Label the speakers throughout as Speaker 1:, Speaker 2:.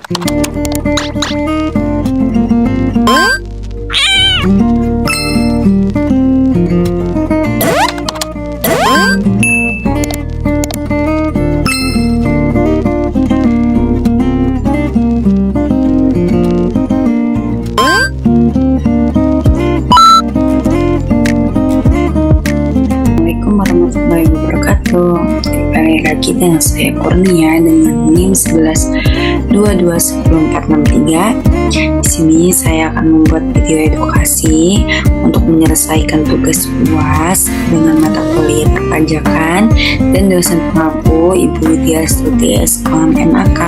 Speaker 1: Assalamualaikum warahmatullahi wabarakatuh. Kembali lagi dengan saya Kurnia dengan NIM 11221043. Di sini saya akan membuat video edukasi untuk menyelesaikan tugas UAS dengan mata kuliah perpajakan dan dosen pengampu Ibu Widya Astuti Eskom MAK.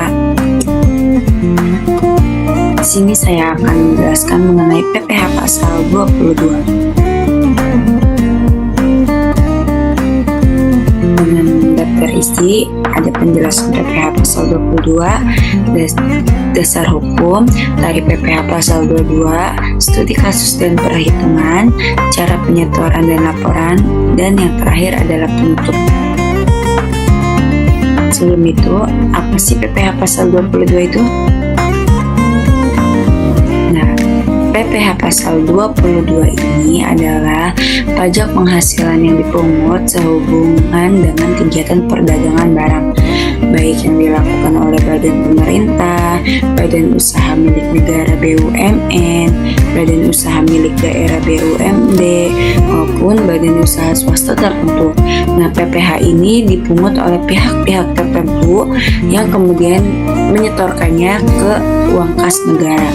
Speaker 1: Di sini saya akan menjelaskan mengenai PPh pasal 22. Berisi ada penjelasan PPh pasal 22, dasar hukum, tarif PPh pasal 22, studi kasus dan perhitungan, cara penyetoran dan laporan, dan yang terakhir adalah penutup. Sebelum itu, apa sih PPh pasal 22 itu? Nah, PPh pasal 22 ini adalah pajak penghasilan yang dipungut sehubungan dengan kegiatan perdagangan barang, baik yang dilakukan oleh badan pemerintah, badan usaha milik negara BUMN, badan usaha milik daerah BUMD, maupun badan usaha swasta tertentu. Nah, PPh ini dipungut oleh pihak-pihak tertentu yang kemudian menyetorkannya ke uang kas negara.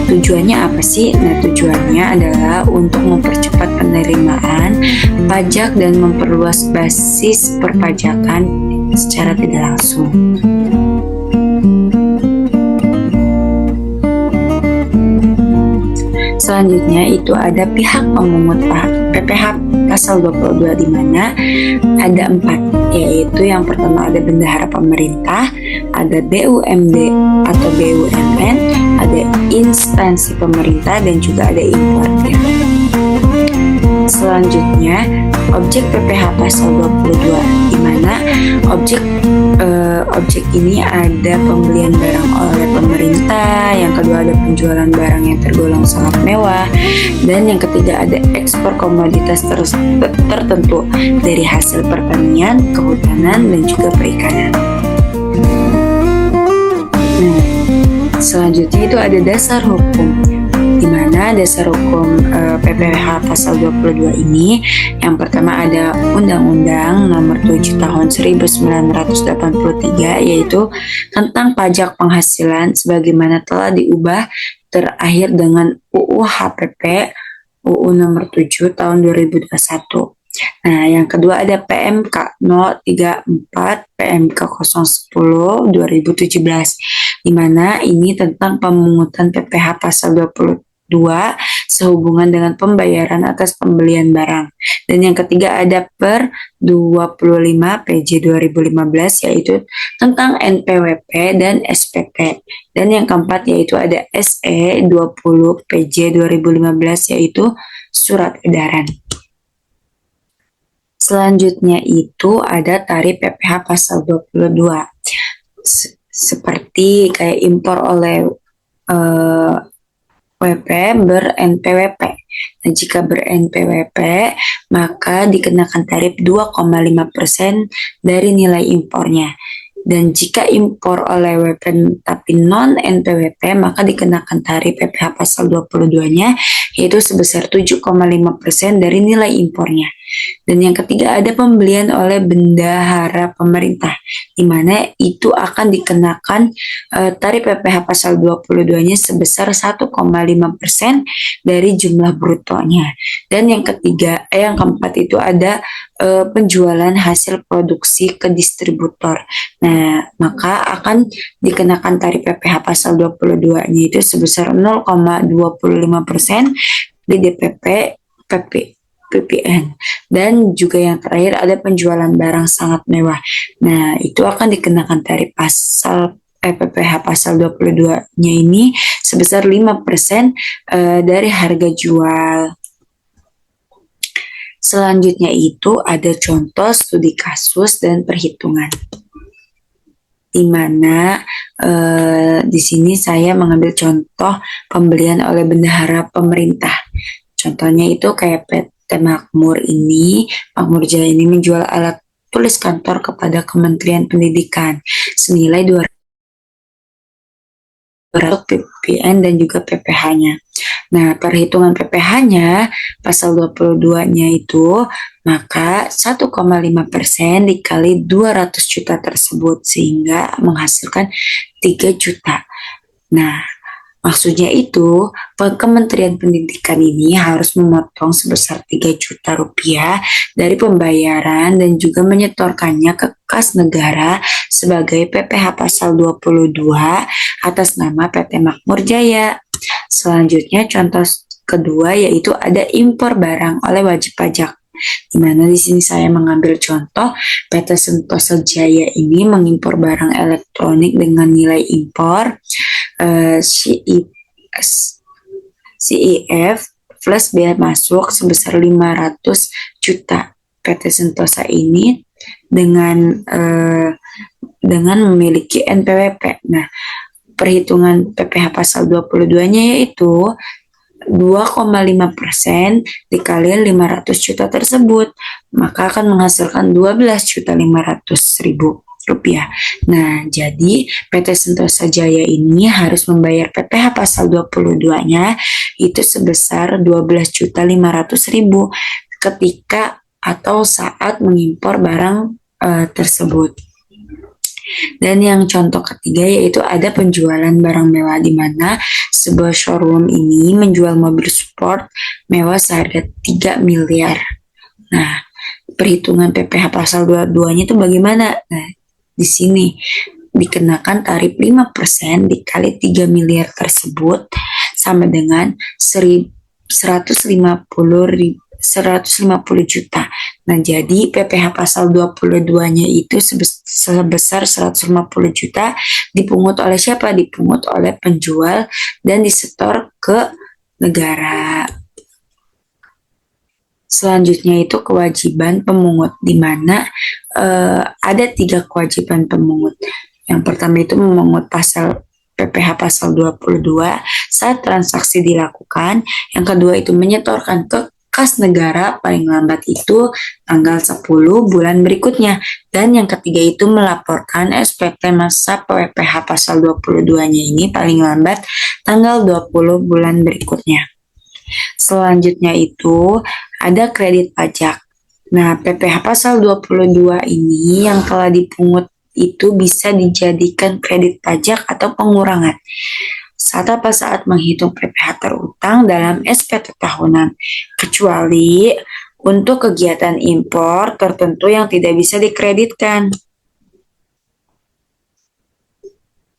Speaker 1: Tujuannya apa sih? Nah, tujuannya adalah untuk mempercepat penerimaan pajak dan memperluas basis perpajakan secara tidak langsung. Selanjutnya itu ada pihak pemungut PPh pasal 22 di mana ada 4, yaitu yang pertama ada bendahara pemerintah, ada BUMD atau BUMN, ada instansi pemerintah, dan juga ada importir. Selanjutnya objek PPh pasal 22 di mana objek ini ada pembelian barang oleh pemerintah, yang kedua ada penjualan barang yang tergolong sangat mewah, dan yang ketiga ada ekspor komoditas tertentu dari hasil pertanian, kehutanan, dan juga perikanan. Nah, selanjutnya itu ada dasar hukum, di mana dasar hukum PPh pasal 22 ini yang pertama ada Undang-Undang Nomor 7 Tahun 1983, yaitu tentang pajak penghasilan sebagaimana telah diubah terakhir dengan UU HPP UU Nomor 7 Tahun 2021. Nah, yang kedua ada PMK 034 PMK 010 2017, di mana ini tentang pemungutan PPh pasal 22 sehubungan dengan pembayaran atas pembelian barang. Dan yang ketiga ada Per 25 PJ 2015, yaitu tentang NPWP dan SPP. Dan yang keempat yaitu ada SE 20 PJ 2015, yaitu surat edaran. Selanjutnya itu ada tarif PPh pasal 22. Seperti kayak impor oleh WP ber-NPWP. Nah, jika ber-NPWP, maka dikenakan tarif 2,5% dari nilai impornya. Dan jika impor oleh WP tapi non-NPWP, maka dikenakan tarif PPh pasal 22-nya, yaitu sebesar 7,5% dari nilai impornya. Dan yang ketiga ada pembelian oleh bendahara pemerintah, di mana itu akan dikenakan tarif PPh pasal 22-nya sebesar 1,5% dari jumlah brutonya. Dan yang keempat itu ada penjualan hasil produksi ke distributor. Nah, maka akan dikenakan tarif PPh pasal 22-nya itu sebesar 0,25% di DPP PPN. Dan juga yang terakhir ada penjualan barang sangat mewah. Nah, itu akan dikenakan tarif pasal PPh pasal 22-nya ini sebesar 5% dari harga jual. Selanjutnya itu ada contoh studi kasus dan perhitungan. di mana di sini saya mengambil contoh pembelian oleh bendahara pemerintah. Contohnya itu kayak PT Makmur ini, Makmur Jaya ini menjual alat tulis kantor kepada Kementerian Pendidikan senilai 200 PPN dan juga PPh-nya. Nah, perhitungan PPh-nya pasal 22-nya itu maka 1,5% dikali 200 juta tersebut sehingga menghasilkan 3 juta. Nah, maksudnya itu, Kementerian Pendidikan ini harus memotong sebesar 3 juta rupiah dari pembayaran dan juga menyetorkannya ke kas negara sebagai PPh pasal 22 atas nama PT Makmur Jaya. Selanjutnya contoh kedua yaitu ada impor barang oleh wajib pajak. Di mana di sini saya mengambil contoh PT Sentosa Jaya ini mengimpor barang elektronik dengan nilai impor CIF plus biaya masuk sebesar 500 juta. PT Sentosa ini dengan memiliki NPWP. Nah, perhitungan PPh pasal 22-nya yaitu 2,5% dikali 500 juta tersebut, maka akan menghasilkan 12.500.000 rupiah. Nah, jadi PT Sentosa Jaya ini harus membayar PPh pasal 22-nya itu sebesar 12.500.000 ketika atau saat mengimpor barang tersebut. Dan yang contoh ketiga yaitu ada penjualan barang mewah di mana sebuah showroom ini menjual mobil sport mewah seharga 3 miliar. Nah, perhitungan PPh pasal 22-nya itu bagaimana? Nah, di sini dikenakan tarif 5% dikali 3 miliar tersebut sama dengan 150 juta. Nah, jadi PPh pasal 22-nya itu sebesar 150 juta dipungut oleh siapa? Dipungut oleh penjual dan disetor ke negara. Selanjutnya itu kewajiban pemungut, di mana ada 3 kewajiban pemungut. Yang pertama itu memungut pasal PPh pasal 22 saat transaksi dilakukan. Yang kedua itu menyetorkan ke kas negara paling lambat itu tanggal 10 bulan berikutnya. Dan yang ketiga itu melaporkan SPT masa PPh pasal 22-nya ini paling lambat tanggal 20 bulan berikutnya. Selanjutnya itu ada kredit pajak. Nah, PPh pasal 22 ini yang telah dipungut itu bisa dijadikan kredit pajak atau pengurangan saat menghitung PPh terutang dalam SPT tahunan, kecuali untuk kegiatan impor tertentu yang tidak bisa dikreditkan.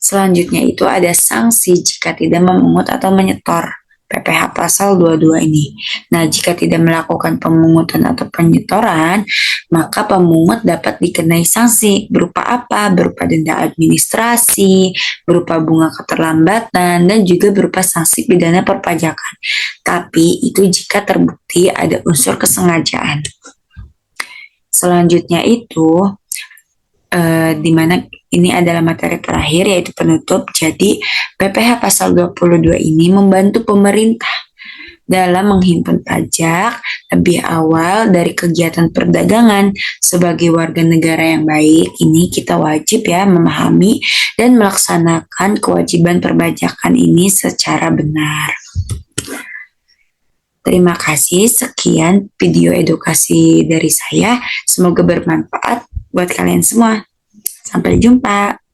Speaker 1: Selanjutnya itu ada sanksi jika tidak memungut atau menyetor PPh pasal 22 ini. Nah, jika tidak melakukan pemungutan atau penyetoran, maka pemungut dapat dikenai sanksi berupa apa? Berupa denda administrasi, berupa bunga keterlambatan, dan juga berupa sanksi pidana perpajakan. Tapi itu jika terbukti ada unsur kesengajaan. Selanjutnya itu di mana ini adalah materi terakhir yaitu penutup. Jadi PPh pasal 22 ini membantu pemerintah dalam menghimpun pajak lebih awal dari kegiatan perdagangan. Sebagai warga negara yang baik, ini kita wajib ya memahami dan melaksanakan kewajiban perpajakan ini secara benar. Terima kasih, sekian video edukasi dari saya. Semoga bermanfaat buat kalian semua. Sampai jumpa.